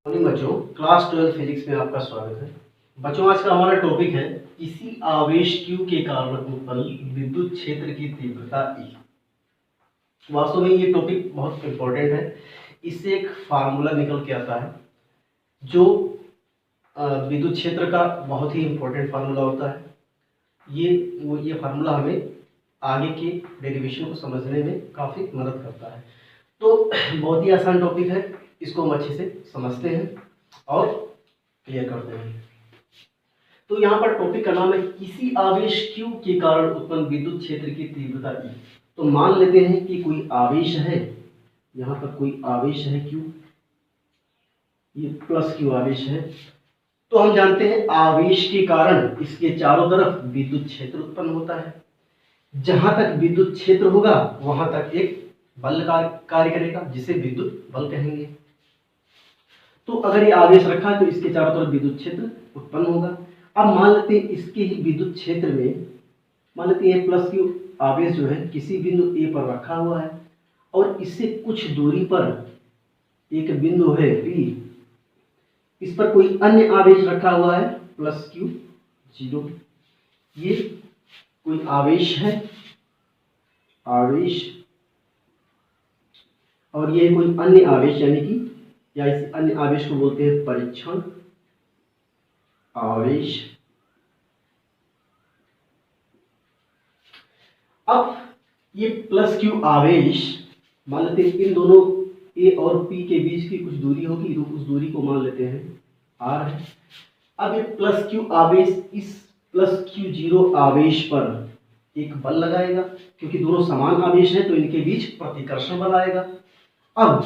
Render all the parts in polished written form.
Morning बच्चों, class 12 physics में आपका स्वागत है। बच्चों, आज का हमारा टॉपिक है किसी आवेश Q के कारण उत्पन्न विद्युत क्षेत्र की तीव्रता E। वास्तव में ये टॉपिक बहुत इम्पोर्टेंट है। इससे एक फार्मूला निकल के आता है जो विद्युत क्षेत्र का बहुत ही इम्पोर्टेंट फार्मूला होता है। ये फार्मूला हमें आगे के डेरिवेशन को समझने में काफ़ी मदद करता है। तो बहुत ही आसान टॉपिक है, इसको हम अच्छे से समझते हैं और क्लियर करते हैं। तो यहाँ पर टॉपिक का नाम है किसी आवेश Q के कारण उत्पन्न विद्युत क्षेत्र की तीव्रता E। तो मान लेते हैं कि कोई आवेश है, यहाँ पर कोई आवेश है Q, ये प्लस Q आवेश है। तो हम जानते हैं आवेश के कारण इसके चारों तरफ विद्युत क्षेत्र उत्पन्न होता है। जहां तक विद्युत क्षेत्र होगा वहां तक एक बल कार्य करेगा, जिसे विद्युत बल कहेंगे। तो अगर ये आवेश रखा है तो इसके चारों तरफ विद्युत क्षेत्र उत्पन्न होगा। अब मान लेते हैं इसके ही विद्युत क्षेत्र में, मान लेते हैं प्लस Q आवेश जो है किसी बिंदु A पर रखा हुआ है और इससे कुछ दूरी पर एक बिंदु है P, इस पर कोई अन्य आवेश रखा हुआ है प्लस Q 0। ये कोई आवेश है, आवेश, और ये कोई अन्य आवेश, यानी कि या इस अन्य आवेश को बोलते हैं परीक्षण आवेश। अब ये प्लस Q आवेश, मान लेते हैं इन दोनों A और P के बीच की कुछ दूरी होगी, तो उस दूरी को मान लेते हैं R है। अब ये प्लस Q आवेश इस प्लस Q0 आवेश पर एक बल लगाएगा, क्योंकि दोनों समान आवेश हैं तो इनके बीच प्रतिकर्षण बल आएगा। अब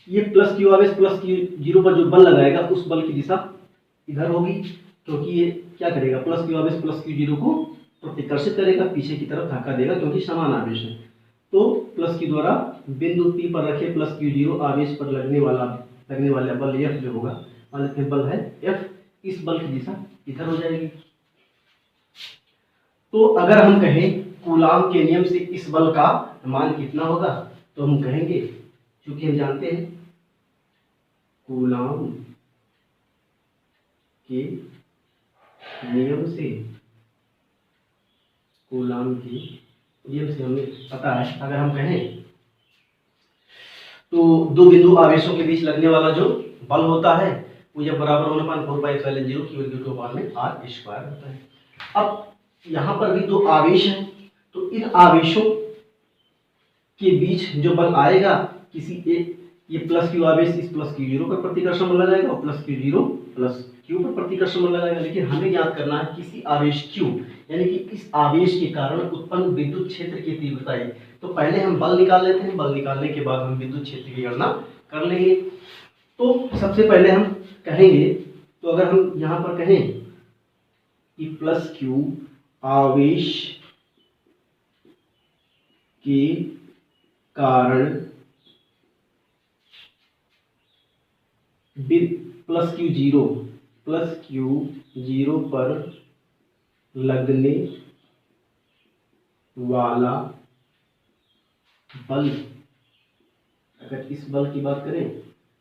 ये प्लस Q आवेश प्लस Q0 पर जो बल लगाएगा उस बल की दिशा इधर होगी, क्योंकि ये क्या करेगा, प्लस Q आवेश प्लस Q0 को प्रतिकर्षित करेगा, पीछे की तरफ धक्का देगा, क्योंकि समान आवेश है। तो प्लस Q द्वारा बिंदु P पर रखे प्लस Q0 आवेश पर लगने वाला बल F जो होगा, मान लेते हैं बल है F, इस बल की दिशा इधर हो जाएगी। तो अगर हम कहें कूलाम के नियम से इस बल का मान कितना होगा, तो हम कहेंगे, क्योंकि हम जानते हैं कूलाम के नियम से, कूलाम के नियम से हमें पता है, अगर हम कहें तो दो बिंदु आवेशों के बीच लगने वाला जो बल होता है वो जब बराबर होने पर 4πε0 Q/2 में r² होता है। अब यहाँ पर भी दो आवेश हैं, तो इन आवेशों के बीच जो बल आएगा, किसी एक, ये प्लस Q आवेश इस प्लस Q0 पर प्रतिकर्षण बल लगाएगा और प्लस Q0 प्लस Q पर प्रतिकर्षण बल लगाएगा। लेकिन हमें ज्ञात करना है किसी आवेश Q, यानी कि इस आवेश के कारण उत्पन्न विद्युत क्षेत्र की तीव्रता है। तो पहले हम बल निकाल लेते हैं, बल निकालने के बाद हम विद्युत क्षेत्र की गणना कर लेंगे। तो सबसे पहले हम कहेंगे, तो अगर हम यहाँ पर कहें कि प्लस Q आवेश के कारण प्लस Q0 पर लगने वाला बल, अगर इस बल की बात करें तो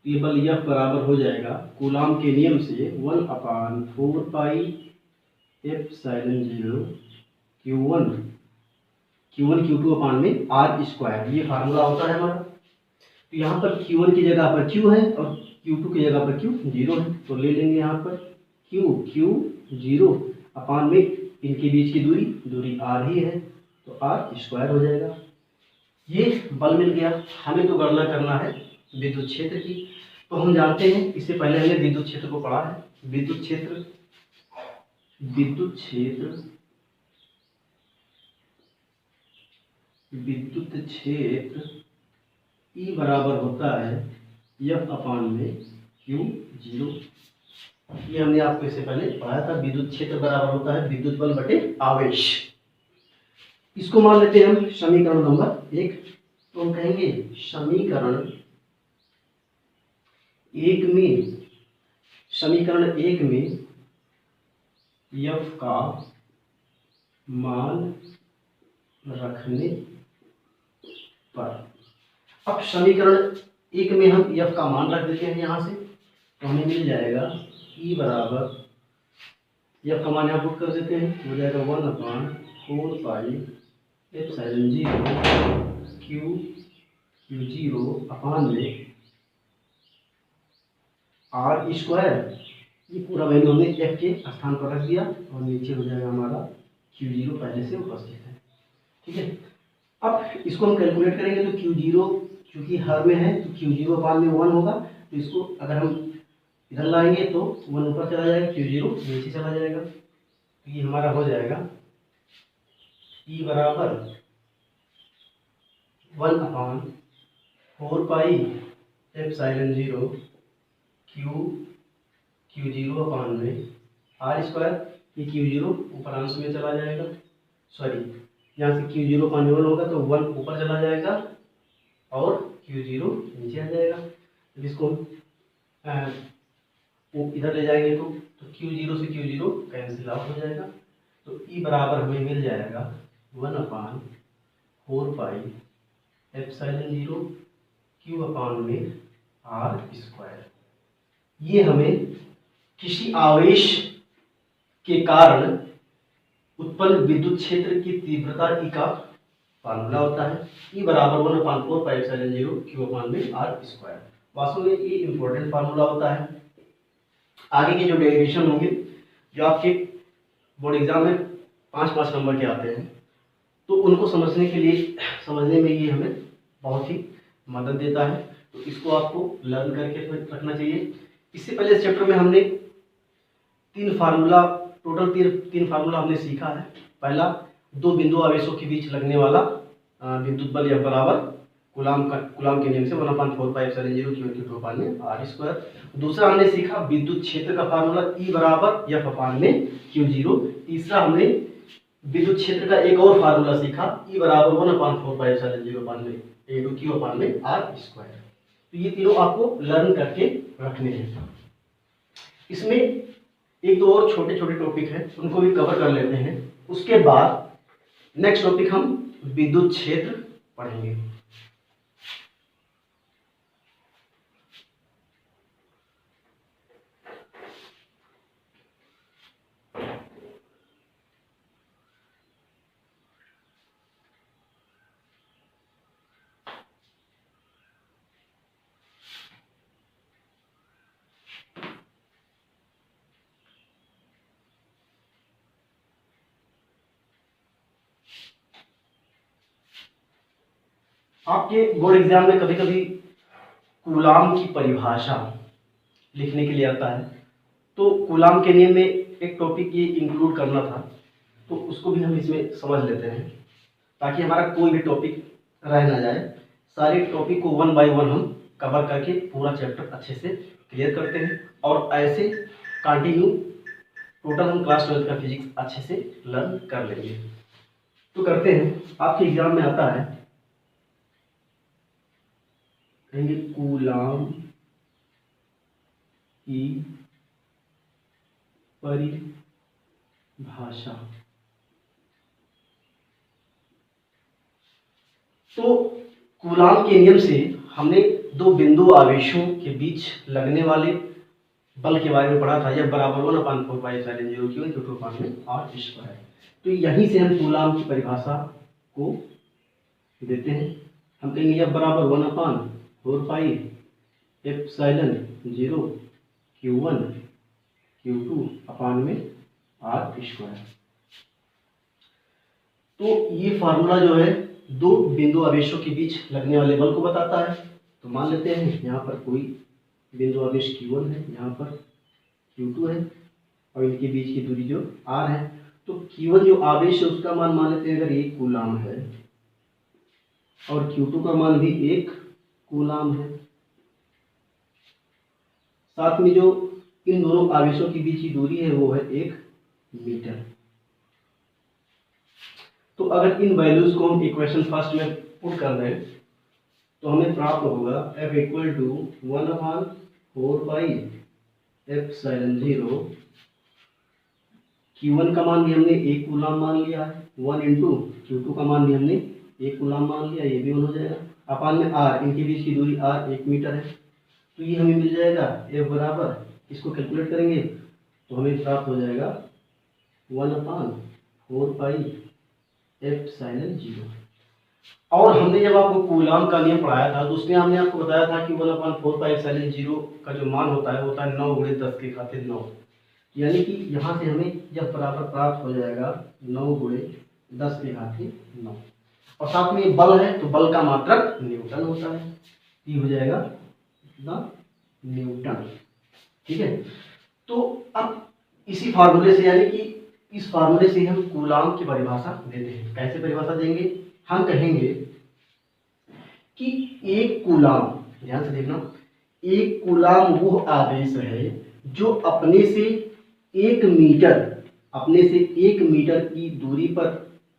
ये बल F बराबर हो जाएगा कूलाम के नियम से 1/4πε0 Q1 Q2 में r²। ये फार्मूला होता है हमारा। तो यहाँ पर Q1 की जगह पर Q है और Q2 की जगह पर Q0 है, तो ले लेंगे यहाँ पर Q0 अपान में इनके बीच की दूरी r ही है, तो r² हो जाएगा। ये बल मिल गया। हमें तो गणना करना है विद्युत क्षेत्र की। तो हम जानते हैं, इससे पहले हमने विद्युत क्षेत्र को पढ़ा है। विद्युत क्षेत्र E बराबर होता है F अपान में Q0। ये हमने आपको इससे पहले पढ़ाया था। विद्युत क्षेत्र बराबर होता है विद्युत बल बटे आवेश। इसको मान लेते हैं हम समीकरण नंबर 1। तो हम कहेंगे समीकरण 1 में F का मान रखने पर, अब समीकरण 1 में हम F का मान रख देते हैं यहाँ से, तो हमें मिल जाएगा ई बराबर, या कमान यहाँ पुट कर देते हैं, हो जाएगा 1/4 क्यू जीरो अपान में आर स्क्वायर। ये पूरा वैल्यू हमने एफ के स्थान पर रख दिया और नीचे हो जाएगा हमारा क्यू जीरो पहले से उपस्थित है। ठीक है, अब इसको हम कैलकुलेट करेंगे तो क्यू जीरो चूंकि हर में है तो क्यू जीरो अपान में 1 होगा, तो इसको अगर हम इधर लाएंगे तो 1 ऊपर चला जाएगा, क्यू जीरो नीचे चला जाएगा। तो ये हमारा हो जाएगा ई बराबर 1/4πε0 क्यू जीरो अपान में आर स्क्वायर। ये क्यू जीरो ऊपर अंश में चला जाएगा, सॉरी यहाँ से क्यू जीरो अपान 1 होगा तो 1 ऊपर चला जाएगा और क्यू जीरो नीचे आ जाएगा। जिसको इधर ले जाएंगे तो क्यू जीरो से क्यू जीरो कैंसिल आउट हो जाएगा। तो ई बराबर हमें मिल जाएगा 1/4πε0 क्यू अपान में आर स्क्वायर। ये हमें किसी आवेश के कारण उत्पन्न विद्युत क्षेत्र की तीव्रता ई का फार्मूला होता है। ई बराबर 1/4πε0 क्यू अपान में आर स्क्वायर। वास्तव में ये इंपॉर्टेंट फार्मूला होता है। आगे के जो डेरिवेशन होंगे जो आपके बोर्ड एग्जाम में 5-5 नंबर के आते हैं, तो उनको समझने में ये हमें बहुत ही मदद देता है। तो इसको आपको लर्न करके रखना चाहिए। इससे पहले चैप्टर में हमने तीन फार्मूला हमने सीखा है। पहला, दो बिंदु आवेशों के बीच लगने वाला विद्युत बल F बराबर कूलाम के नियम से 1/4πε0 क्यू अपान में आर स्क्वायर। दूसरा हमने सीखा विद्युत क्षेत्र का फार्मूला E बराबर F अपान में क्यू जीरो। तीसरा हमने विद्युत क्षेत्र का एक और फार्मूला सीखा E बराबर 1/4πε0 अपान में क्यू अपान में आर स्क्वायर। तो ये तीनों आपको लर्न करके रखने हैं। इसमें एक दो और छोटे छोटे टॉपिक हैं, उनको भी कवर कर लेते हैं। उसके बाद नेक्स्ट टॉपिक हम विद्युत क्षेत्र पढ़ेंगे। आपके बोर्ड एग्जाम में कभी कभी कूलाम की परिभाषा लिखने के लिए आता है, तो कूलाम के नियम में एक टॉपिक ये इंक्लूड करना था, तो उसको भी हम इसमें समझ लेते हैं ताकि हमारा कोई भी टॉपिक रह ना जाए। सारे टॉपिक को 1 बाय 1 हम कवर करके पूरा चैप्टर अच्छे से क्लियर करते हैं और ऐसे कंटिन्यू टोटल हम क्लास 12 का फिजिक्स अच्छे से लर्न कर लेंगे। तो करते हैं, आपके एग्जाम में आता है कहेंगे कूलाम की परिभाषा। तो कूलाम के नियम से हमने दो बिंदु आवेशों के बीच लगने वाले बल के बारे में पढ़ा था। यह बराबर 1/4πε0 क्यू अपान में आर स्क्वायर। तो यहीं से हम कूलाम की परिभाषा को देते हैं। हम कहेंगे यह बराबर 1/4πε0 Q1 Q2 अपान में आर स्क्वायर। तो ये फार्मूला जो है दो बिंदु आवेशों के बीच लगने वाले बल को बताता है। तो मान लेते हैं यहाँ पर कोई बिंदु आवेश Q1 है, यहाँ पर Q2 है और इनके बीच की दूरी जो R है। तो Q1 जो आवेश है उसका मान लेते हैं अगर 1 कूलाम है और Q2 का मान भी 1 कूलाम है। साथ में जो इन दोनों आवेशों के बीच की दूरी है वो है 1 मीटर। तो अगर इन वैल्यूज को हम इक्वेशन फर्स्ट में पुट कर दें तो हमें प्राप्त होगा F = 1/4πε0 Q1 का मान भी हमने 1 कूलाम मान लिया है, 1 × Q2 का मान भी हमने 1 कूलाम मान लिया, ये भी 1 हो जाएगा। अपान में R, इनके बीच की दूरी R 1 मीटर है। तो ये हमें मिल जाएगा F बराबर, इसको कैलकुलेट करेंगे तो हमें प्राप्त हो जाएगा 1/4πε0। और हमने जब आपको कूलाम का नियम पढ़ाया था तो उसमें हमने आपको बताया था कि 1/4πε0 का जो मान होता है 9 × 10⁻9। यानी कि यहाँ से हमें यह बराबर प्राप्त हो जाएगा 9 × 10⁻9। और साथ में बल है तो बल का मात्रक न्यूटन होता है, ये हो जाएगा कितना, न्यूटन। ठीक है, तो अब इसी फार्मूले से, यानी कि इस फार्मूले से हम कूलाम की परिभाषा देते हैं। कैसे परिभाषा देंगे, हम कहेंगे कि एक कूलाम, ध्यान से देखना, एक कूलाम वो आवेश है जो अपने से 1 मीटर की दूरी पर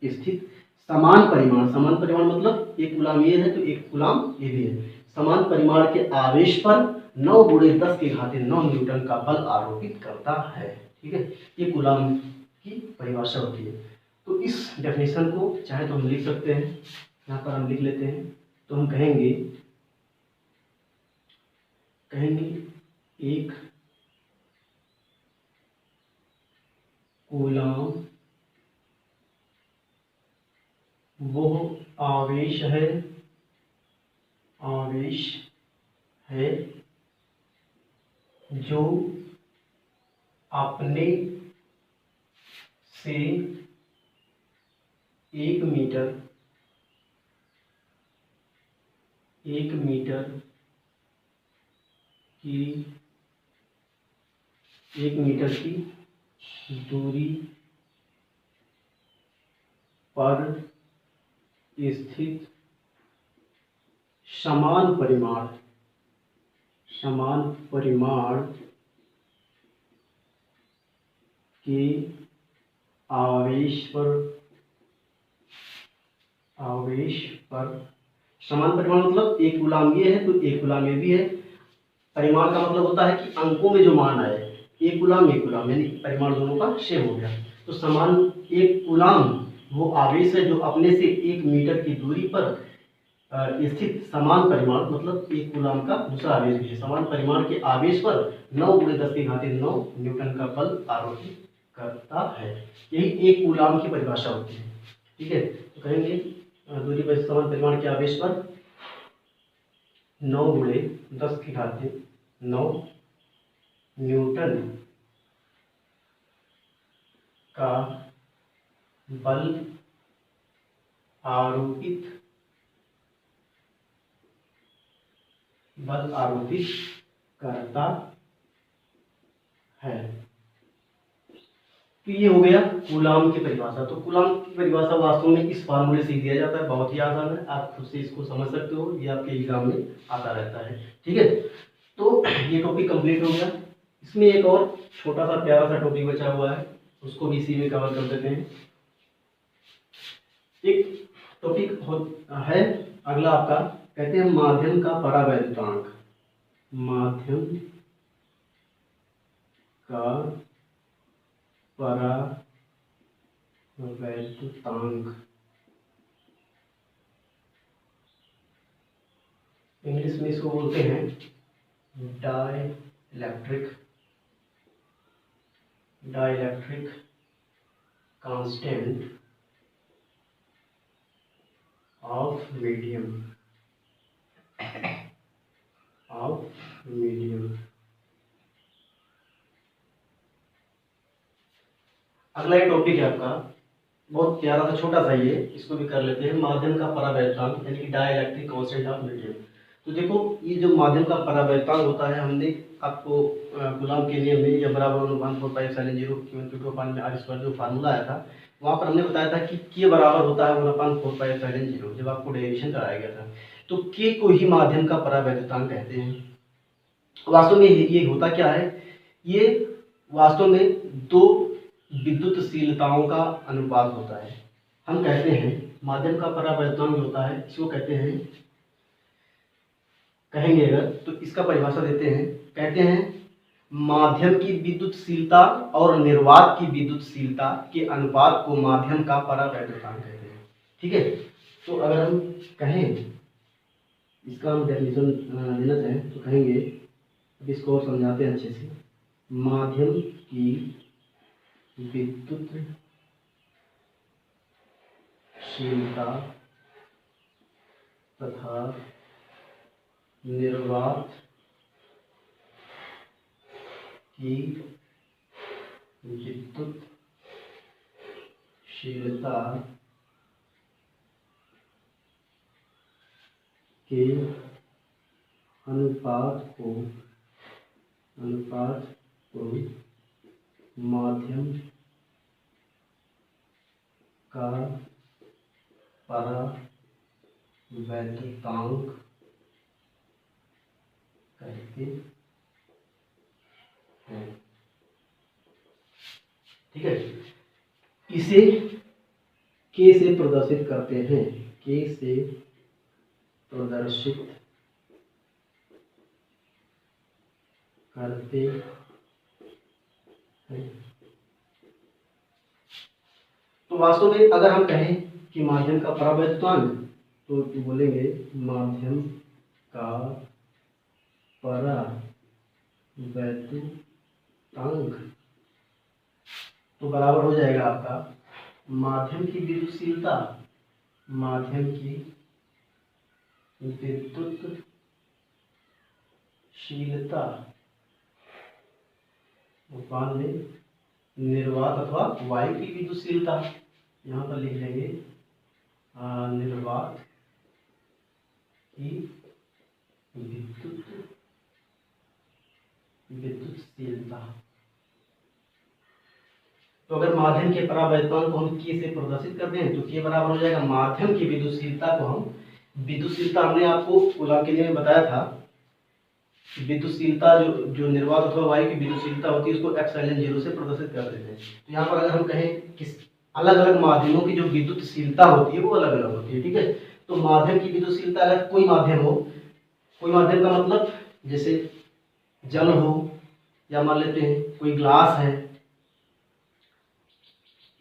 स्थित समान परिमाण मतलब एक कूलाम ये है तो एक कूलाम ये भी है, समान परिमाण के आवेश पर 9 × 10⁻9 न्यूटन का बल आरोपित करता है। ठीक है, ये कूलाम की परिभाषा होती है। तो इस डेफिनेशन को चाहे तो हम लिख सकते हैं, यहाँ पर हम लिख लेते हैं। तो हम कहेंगे एक कूलाम वो आवेश है जो अपने से 1 मीटर की दूरी पर स्थित समान परिमाण के आवेश पर समान परिमाण मतलब एक कूलाम ये है तो एक कूलाम ये भी है। परिमाण का मतलब होता है कि अंकों में जो मान आए, एक कूलाम यानी परिमाण दोनों का सेम हो गया। तो समान एक कूलाम वो आवेश है जो अपने से 1 मीटर की दूरी पर स्थित समान परिमाण मतलब एक कूलाम का दूसरा आवेश भी है, समान परिमाण के आवेश पर 9 × 10⁻9 न्यूटन का बल आरोपित करता है। यही एक कूलाम की परिभाषा होती है। ठीक है, तो कहेंगे दूरी पर समान परिमाण के आवेश पर 9 × 10⁻9 न्यूटन का बल आरोपित करता है। तो ये हो गया कूलाम की परिभाषा। तो कूलाम की परिभाषा वास्तव में इस फार्मूले से ही दिया जाता है, बहुत ही आसान है, आप खुद से इसको समझ सकते हो, ये आपके एग्जाम में आता रहता है। ठीक है, तो ये टॉपिक कंप्लीट हो गया। इसमें एक और छोटा सा प्यारा सा टॉपिक बचा हुआ है, उसको भी इसी में कवर कर देते हैं। एक टॉपिक है अगला आपका, कहते हैं माध्यम का परावैद्युतांक। माध्यम का परावैद्युतांक, इंग्लिश में इसको बोलते हैं डाइलेक्ट्रिक कांस्टेंट ऑफ मीडियम। अगला एक टॉपिक है आपका, बहुत प्यारा सा छोटा सा ये, इसको भी कर लेते हैं। माध्यम का परावैद्युतांक यानी कि डाइलेक्ट्रिक कांस्टेंट ऑफ मीडियम। तो देखो ये जो माध्यम का परावैद्युतांक होता है, हमने आपको कूलाम के नियम में या बराबर 1/4πε0 Q/2 जो फार्मूला आया था, वहाँ पर हमने बताया था कि K बराबर होता है 1/4πε0, जब आपको डेरिवेशन कराया गया था। तो K को ही माध्यम का परावैद्युतांक कहते हैं। वास्तव में ये होता क्या है, ये वास्तव में दो विद्युतशीलताओं का अनुपात होता है। हम कहते हैं माध्यम का परावैद्युतांक होता है, इसको कहेंगे अगर तो इसका परिभाषा देते हैं, कहते हैं माध्यम की विद्युतशीलता और निर्वात की विद्युतशीलता के अनुपात को माध्यम का परावैद्युतांक कहते हैं। ठीक है, तो अगर हम कहें इसका हम डेफिनेशन देना चाहें तो कहेंगे अब इसको और समझाते हैं अच्छे से। माध्यम की विद्युतशीलता तथा निर्वात की विद्युतशीलता के अनुपात को माध्यम का परावैद्युतांक कहते हैं। ठीक है, इसे के से प्रदर्शित करते हैं, के से प्रदर्शित करते हैं। तो वास्तव में अगर हम कहें कि माध्यम का परावैद्युतांक, तो बोलेंगे माध्यम का परावैद्युतांक तो बराबर हो जाएगा आपका माध्यम की विद्युतशीलता, माध्यम की विद्युतशीलता उपान में निर्वात अथवा वायु की विद्युतशीलता, यहाँ पर लिख लेंगे निर्वात की विद्युतशीलता। तो अगर माध्यम के परावैद्युतांक को हम के से प्रदर्शित करते हैं तो के बराबर हो जाएगा माध्यम की विद्युतशीलता को हम विद्युतशीलता हमने आपको उदाहरण के लिए बताया था, विद्युतशीलता जो निर्वात अथवा वायु की विद्युतशीलता होती है उसको एप्सिलॉन 0 से प्रदर्शित कर देते हैं। तो यहाँ पर अगर हम कहें कि अलग अलग माध्यमों की जो विद्युतशीलता होती है वो अलग अलग होती है। ठीक है, तो माध्यम की विद्युतशीलता अगर कोई माध्यम हो, कोई माध्यम का मतलब जैसे जल हो, या मान लेते हैं कोई ग्लास है,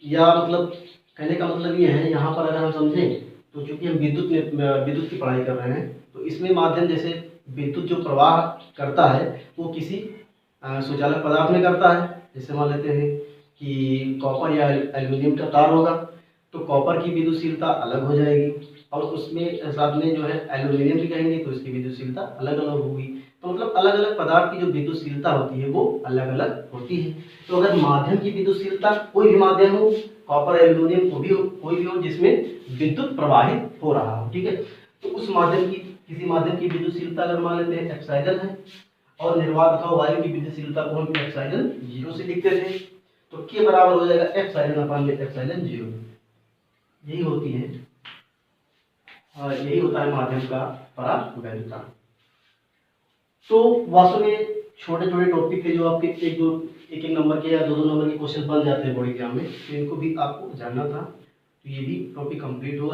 या मतलब कहने का मतलब ये है यहाँ पर अगर हम समझें तो चूंकि हम विद्युत की पढ़ाई कर रहे हैं तो इसमें माध्यम जैसे विद्युत जो प्रवाह करता है वो किसी सुचालक पदार्थ में करता है। जैसे मान लेते हैं कि कॉपर या एल्युमिनियम का तार होगा तो कॉपर की विद्युतशीलता अलग हो जाएगी और उसमें साथ में जो है एल्युमिनियम भी कहेंगे तो इसकी विद्युतशीलता अलग अलग होगी। तो मतलब अलग अलग पदार्थ की जो विद्युतशीलता होती है वो अलग अलग होती है। तो अगर माध्यम की विद्युतशीलता कोई भी माध्यम हो, कॉपर एल्युमिनियम कोई भी हो जिसमें विद्युत प्रवाहित हो रहा हो, ठीक है, तो उस माध्यम की किसी माध्यम की विद्युतशीलता अगर मान लेते हैं एप्सिलॉन है और निर्वात अथवा वायु की विद्युतशीलता को हम एप्सिलॉन 0 से लिखते थे, तो के बराबर हो जाएगा एप्सिलॉन अपान एप्सिलॉन 0। यही होती है यही होता है माध्यम का परावैद्युतांक। तो वास्तव में छोटे छोटे टॉपिक थे जो आपके एक नंबर के या दो नंबर के क्वेश्चन बन जाते हैं बॉडी एग्जाम में, तो इनको भी आपको जानना था। तो ये भी टॉपिक कंप्लीट हुआ है।